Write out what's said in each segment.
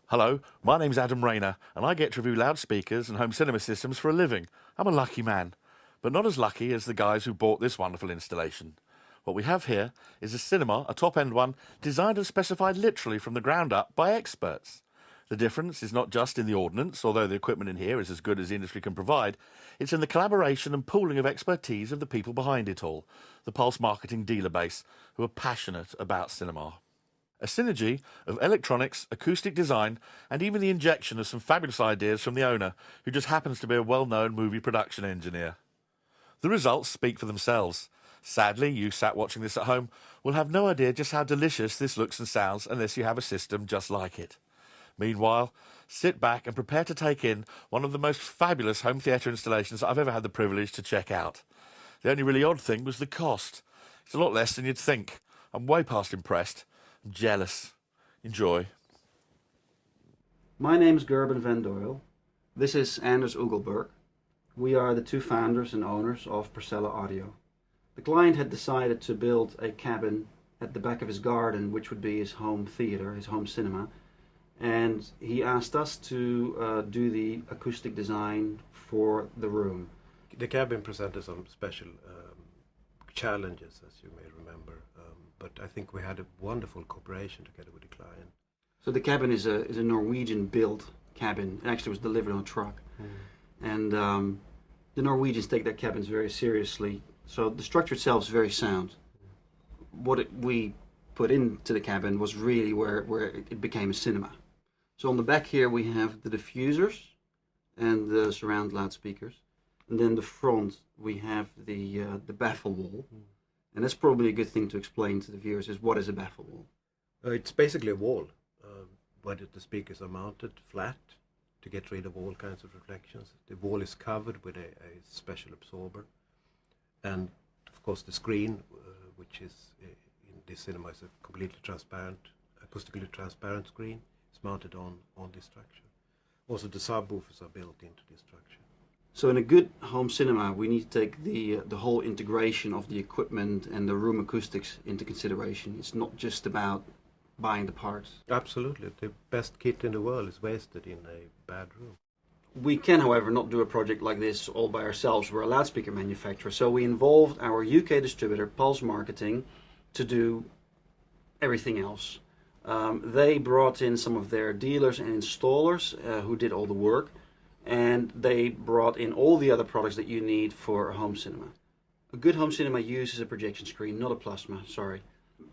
Hello, my name's Adam Rayner, and I get to review loudspeakers and home cinema systems for a living. I'm a lucky man, but not as lucky as the guys who bought this wonderful installation. What we have here is a cinema, a top-end one, designed and specified literally from the ground up by experts. The difference is not just in the ordnance, although the equipment in here is as good as the industry can provide. It's in the collaboration and pooling of expertise of the people behind it all, the Pulse Marketing dealer base, who are passionate about cinema. A synergy of electronics, acoustic design, and even the injection of some fabulous ideas from the owner, who just happens to be a well-known movie production engineer. The results speak for themselves. Sadly, you sat watching this at home will have no idea just how delicious this looks and sounds unless you have a system just like it. Meanwhile, sit back and prepare to take in one of the most fabulous home theatre installations I've ever had the privilege to check out. The only really odd thing was the cost. It's a lot less than you'd think. I'm way past impressed. I'm jealous. Enjoy. My name is Gerben van Doyle. This is Anders Ugelberg. We are the two founders and owners of Parcella Audio. The client had decided to build a cabin at the back of his garden, which would be his home theater, his home cinema. And he asked us to do the acoustic design for the room. The cabin presented some special challenges, as you may remember, but I think we had a wonderful cooperation together with the client. So the cabin is a Norwegian-built cabin. It actually was delivered on a truck. And the Norwegians take their cabins very seriously. So the structure itself is very sound. What we put into the cabin was really where it became a cinema. So on the back here we have the diffusers and the surround loudspeakers. And then the front we have the baffle wall. And that's probably a good thing to explain to the viewers, is what is a baffle wall? It's basically a wall where the speakers are mounted flat to get rid of all kinds of reflections. The wall is covered with a special absorber. And of course the screen, which is in this cinema is a completely transparent, acoustically transparent screen, is mounted on this structure. Also the subwoofers are built into this structure. So in a good home cinema, we need to take the whole integration of the equipment and the room acoustics into consideration. It's not just about buying the parts. Absolutely. The best kit in the world is wasted in a bad room. We can, however, not do a project like this all by ourselves. We're a loudspeaker manufacturer, so we involved our UK distributor, Pulse Marketing, to do everything else. They brought in some of their dealers and installers who did all the work. And they brought in all the other products that you need for a home cinema. A good home cinema uses a projection screen, not a plasma, sorry.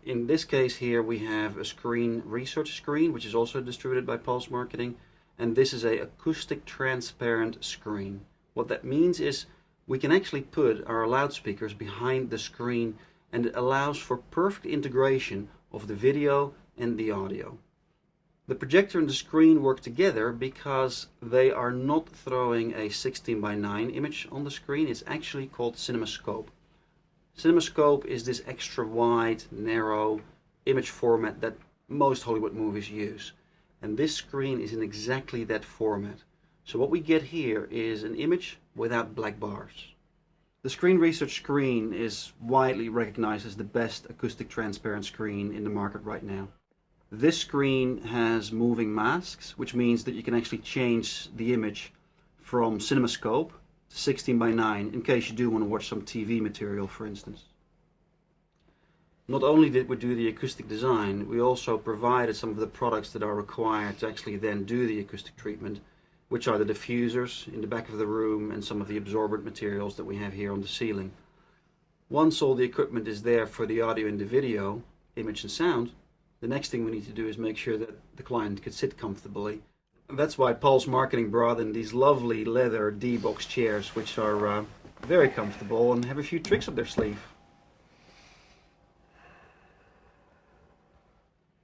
In this case here we have a screen, research screen, which is also distributed by Pulse Marketing. And this is an acoustic transparent screen. What that means is we can actually put our loudspeakers behind the screen, and it allows for perfect integration of the video and the audio. The projector and the screen work together because they are not throwing a 16:9 image on the screen. It's actually called CinemaScope. CinemaScope is this extra wide, narrow image format that most Hollywood movies use. And this screen is in exactly that format. So what we get here is an image without black bars. The Screen Research screen is widely recognized as the best acoustic transparent screen in the market right now. This screen has moving masks, which means that you can actually change the image from CinemaScope to 16:9 in case you do want to watch some TV material, for instance. Not only did we do the acoustic design, we also provided some of the products that are required to actually then do the acoustic treatment, which are the diffusers in the back of the room and some of the absorbent materials that we have here on the ceiling. Once all the equipment is there for the audio and the video, image and sound, the next thing we need to do is make sure that the client could sit comfortably. And that's why Pulse Marketing brought in these lovely leather D-box chairs, which are very comfortable and have a few tricks up their sleeve.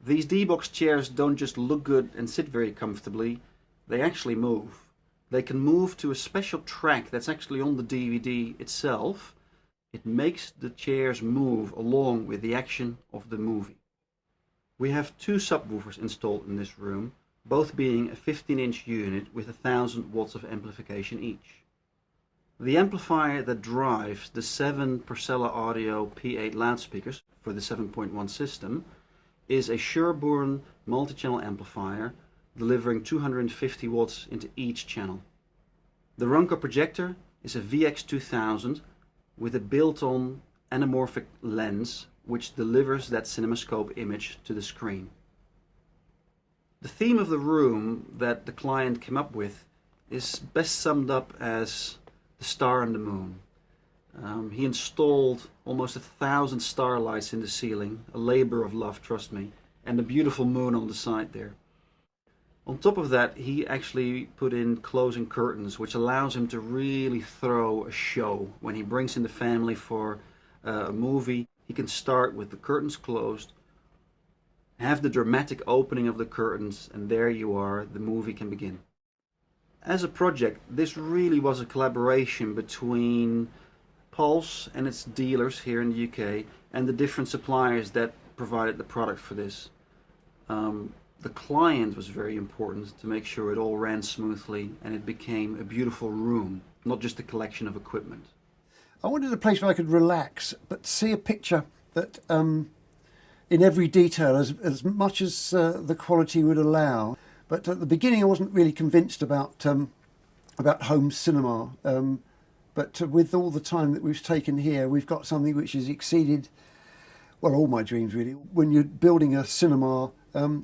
These D-box chairs don't just look good and sit very comfortably, they actually move. They can move to a special track that's actually on the DVD itself. It makes the chairs move along with the action of the movie. We have two subwoofers installed in this room, both being a 15-inch unit with 1000 watts of amplification each. The amplifier that drives the 7 Parcella Audio P8 loudspeakers for the 7.1 system is a Sherburne multi-channel amplifier delivering 250 watts into each channel. The Ronco projector is a VX2000 with a built-on anamorphic lens which delivers that CinemaScope image to the screen. The theme of the room that the client came up with is best summed up as the star and the moon. He installed almost 1,000 starlights in the ceiling, a labor of love, trust me, and a beautiful moon on the side there. On top of that, he actually put in closing curtains, which allows him to really throw a show. When he brings in the family for a movie, he can start with the curtains closed, have the dramatic opening of the curtains, and there you are, the movie can begin. As a project, this really was a collaboration between Pulse and its dealers here in the UK and the different suppliers that provided the product for this. The client was very important to make sure it all ran smoothly and it became a beautiful room, not just a collection of equipment. I wanted a place where I could relax, but see a picture that, in every detail, as much as the quality would allow. But at the beginning, I wasn't really convinced about home cinema. But with all the time that we've taken here, we've got something which has exceeded, well, all my dreams really. When you're building a cinema,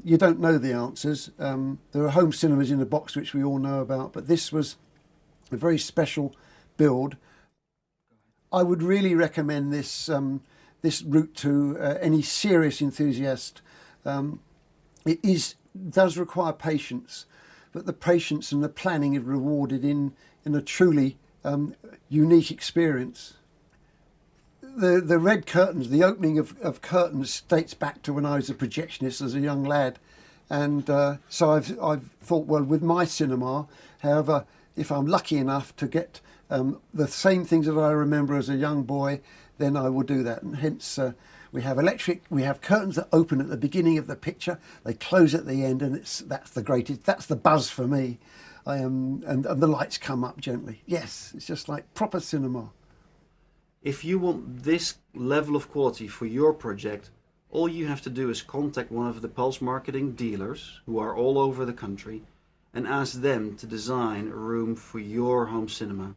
you don't know the answers. There are home cinemas in the box which we all know about, but this was a very special build. I would really recommend this this route to any serious enthusiast. It does require patience, but the patience and the planning is rewarded in a truly unique experience. The red curtains, the opening of curtains dates back to when I was a projectionist as a young lad, and so I've thought, well, with my cinema, however, if I'm lucky enough to get the same things that I remember as a young boy, then I will do that. And hence we have curtains that open at the beginning of the picture, they close at the end, and that's the buzz for me. And the lights come up gently. Yes, it's just like proper cinema. If you want this level of quality for your project, all you have to do is contact one of the Pulse Marketing dealers who are all over the country and ask them to design a room for your home cinema.